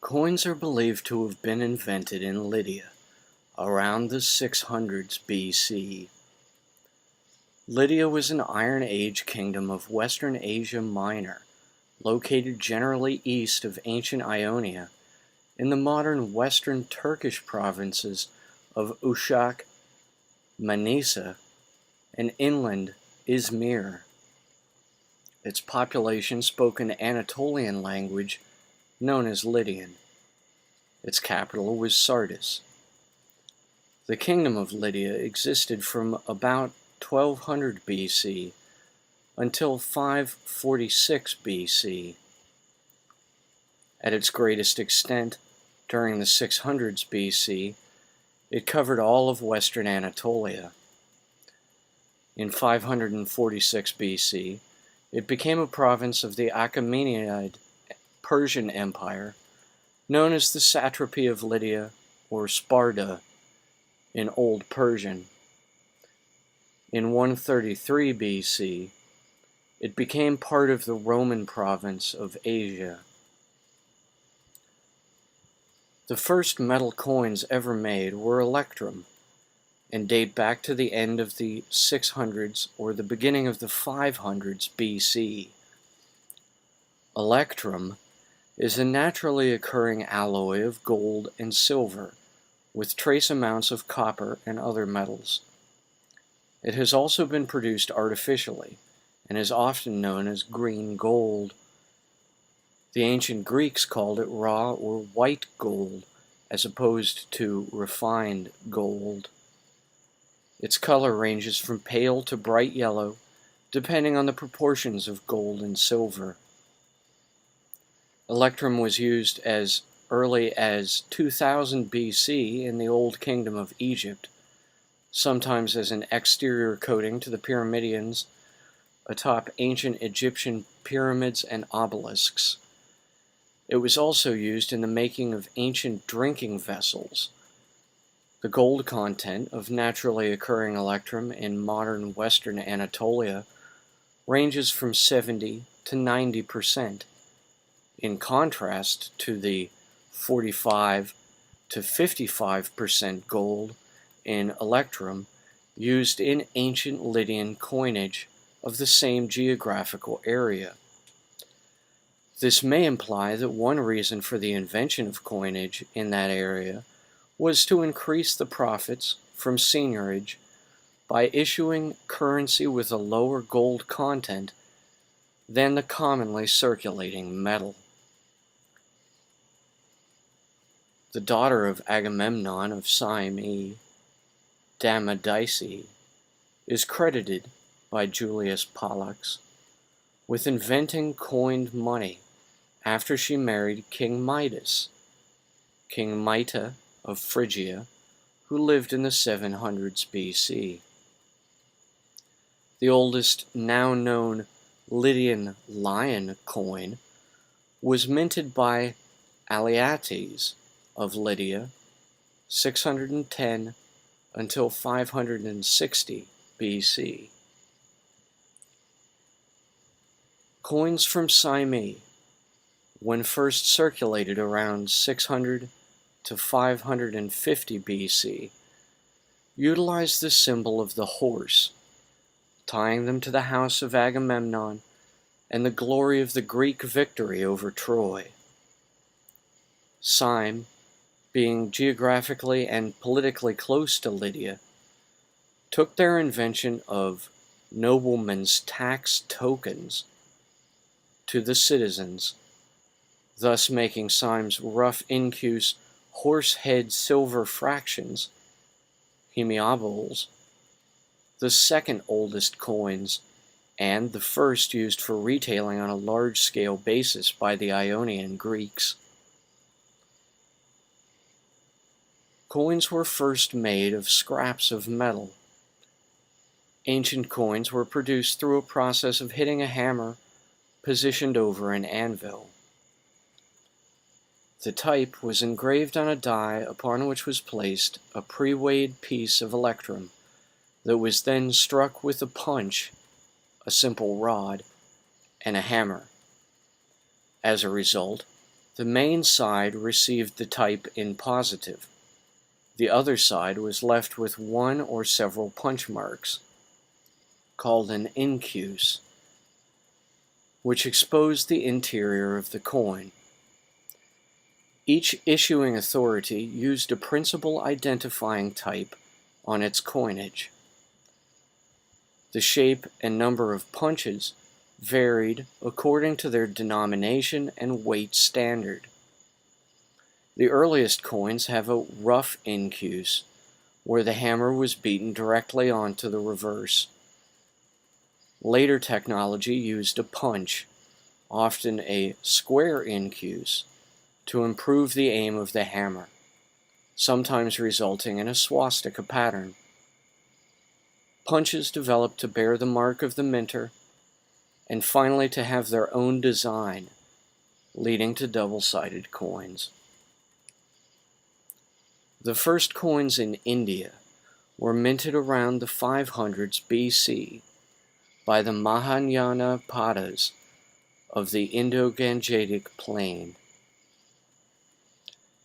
Coins are believed to have been invented in Lydia around the 600s BC. Lydia was an Iron Age kingdom of Western Asia Minor, located generally east of ancient Ionia in the modern western Turkish provinces of Uşak, Manisa, and inland Izmir. Its population spoke an Anatolian language known as Lydian. Its capital was Sardis. The kingdom of Lydia existed from about 1200 BC until 546 BC. At its greatest extent, during the 600s BC, it covered all of western Anatolia. In 546 BC, it became a province of the Achaemenid Persian Empire, known as the Satrapy of Lydia or Sparta in Old Persian. In 133 BC, it became part of the Roman province of Asia. The first metal coins ever made were electrum, and date back to the end of the 600s or the beginning of the 500s BC. Electrum is a naturally occurring alloy of gold and silver, with trace amounts of copper and other metals. It has also been produced artificially, and is often known as green gold. The ancient Greeks called it raw or white gold, as opposed to refined gold. Its color ranges from pale to bright yellow, depending on the proportions of gold and silver. Electrum was used as early as 2000 BC in the Old Kingdom of Egypt, sometimes as an exterior coating to the pyramidions atop ancient Egyptian pyramids and obelisks. It was also used in the making of ancient drinking vessels. The gold content of naturally occurring electrum in modern Western Anatolia ranges from 70 to 90%, in contrast to the 45 to 55% gold in electrum used in ancient Lydian coinage of the same geographical area. This may imply that one reason for the invention of coinage in that area was to increase the profits from seigniorage by issuing currency with a lower gold content than the commonly circulating metal. The daughter of Agamemnon of Cyme, Damodice, is credited by Julius Pollux with inventing coined money after she married King Midas, King Mita of Phrygia, who lived in the 700s BC. The oldest now known Lydian lion coin was minted by Alyattes of Lydia, 610 until 560 BC. Coins from Cyme, when first circulated around 600 to 550 BC, utilized the symbol of the horse, tying them to the house of Agamemnon and the glory of the Greek victory over Troy. Cyme, being geographically and politically close to Lydia, took their invention of noblemen's tax tokens to the citizens, thus making Cyme's rough incuse horse-head silver fractions, hemiabols, the second oldest coins, and the first used for retailing on a large-scale basis by the Ionian Greeks. Coins were first made of scraps of metal. Ancient coins were produced through a process of hitting a hammer positioned over an anvil. The type was engraved on a die upon which was placed a pre-weighed piece of electrum that was then struck with a punch, a simple rod, and a hammer. As a result, The main side received the type in positive. The other side was left with one or several punch marks, called an incuse, which exposed the interior of the coin. Each issuing authority used a principal identifying type on its coinage. The shape and number of punches varied according to their denomination and weight standard. The earliest coins have a rough incuse, where the hammer was beaten directly onto the reverse. Later technology used a punch, often a square incuse, to improve the aim of the hammer, sometimes resulting in a swastika pattern. Punches developed to bear the mark of the minter, and finally to have their own design, leading to double-sided coins. The first coins in India were minted around the 500s BC by the Mahayanapadas of the Indo-Gangetic Plain.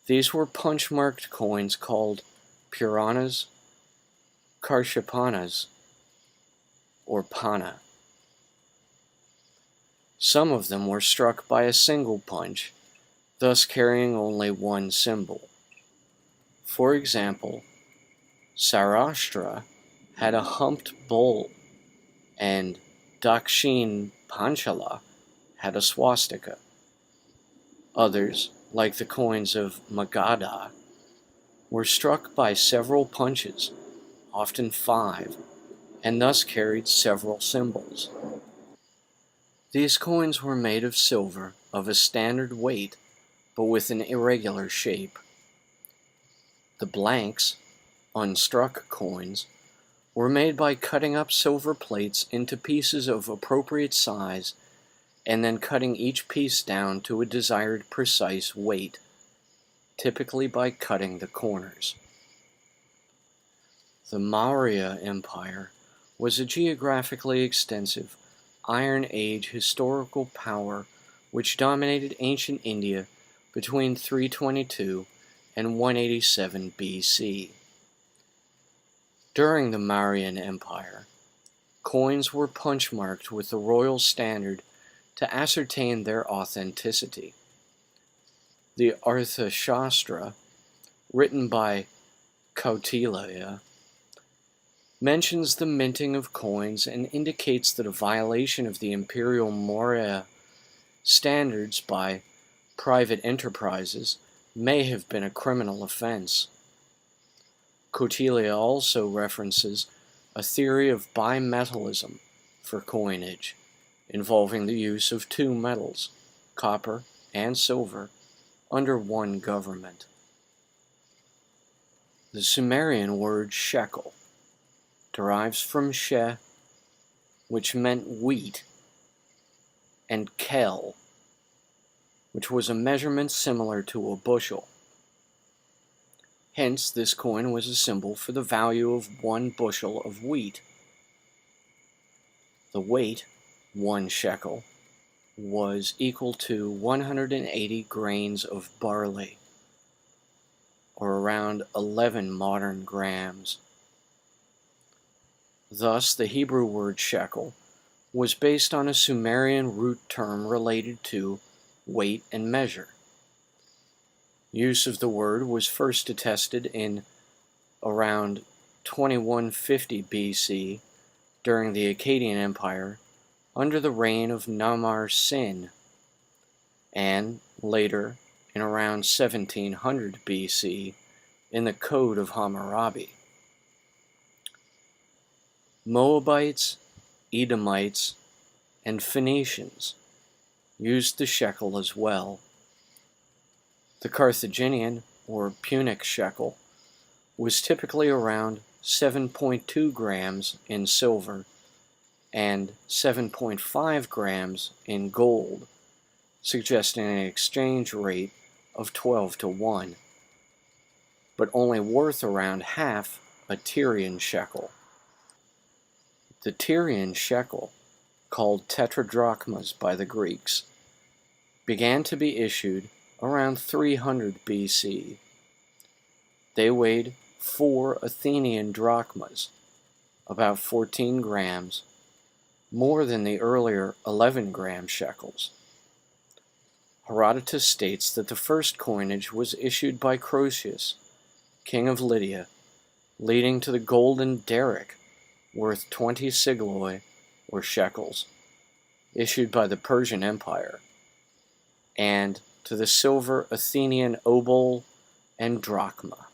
These were punch-marked coins called Puranas, Karshipanas, or Pana. Some of them were struck by a single punch, thus carrying only one symbol. For example, Saurashtra had a humped bull, and Dakshin Panchala had a swastika. Others, like the coins of Magadha, were struck by several punches, often 5, and thus carried several symbols. These coins were made of silver of a standard weight, but with an irregular shape. The blanks, unstruck coins, were made by cutting up silver plates into pieces of appropriate size and then cutting each piece down to a desired precise weight, typically by cutting the corners. The Maurya Empire was a geographically extensive Iron Age historical power which dominated ancient India between 322 and 187 BC. During the Mauryan Empire, coins were punch-marked with the royal standard to ascertain their authenticity. The Arthashastra, written by Kautilya, mentions the minting of coins and indicates that a violation of the imperial Maurya standards by private enterprises may have been a criminal offense. Kautilya also references a theory of bimetallism for coinage, involving the use of two metals, copper and silver, under one government. The Sumerian word shekel derives from she, which meant wheat, and kel, which was a measurement similar to a bushel. Hence, this coin was a symbol for the value of 1 bushel of wheat. The weight, 1 shekel, was equal to 180 grains of barley, or around 11 modern grams. Thus, the Hebrew word shekel was based on a Sumerian root term related to weight and measure. Use of the word was first attested in around 2150 BC during the Akkadian Empire under the reign of Namar-Sin, and later in around 1700 BC in the Code of Hammurabi. Moabites, Edomites, and Phoenicians used the shekel as well. The Carthaginian, or Punic shekel, was typically around 7.2 grams in silver and 7.5 grams in gold, suggesting an exchange rate of 12 to 1, but only worth around half a Tyrian shekel. The Tyrian shekel, called tetradrachmas by the Greeks, began to be issued around 300 BC. They weighed 4 Athenian drachmas, about 14 grams, more than the earlier 11-gram shekels. Herodotus states that the first coinage was issued by Croesus, king of Lydia, leading to the golden daric, worth 20 sigloi, or shekels, issued by the Persian Empire, and to the silver Athenian obol and drachma.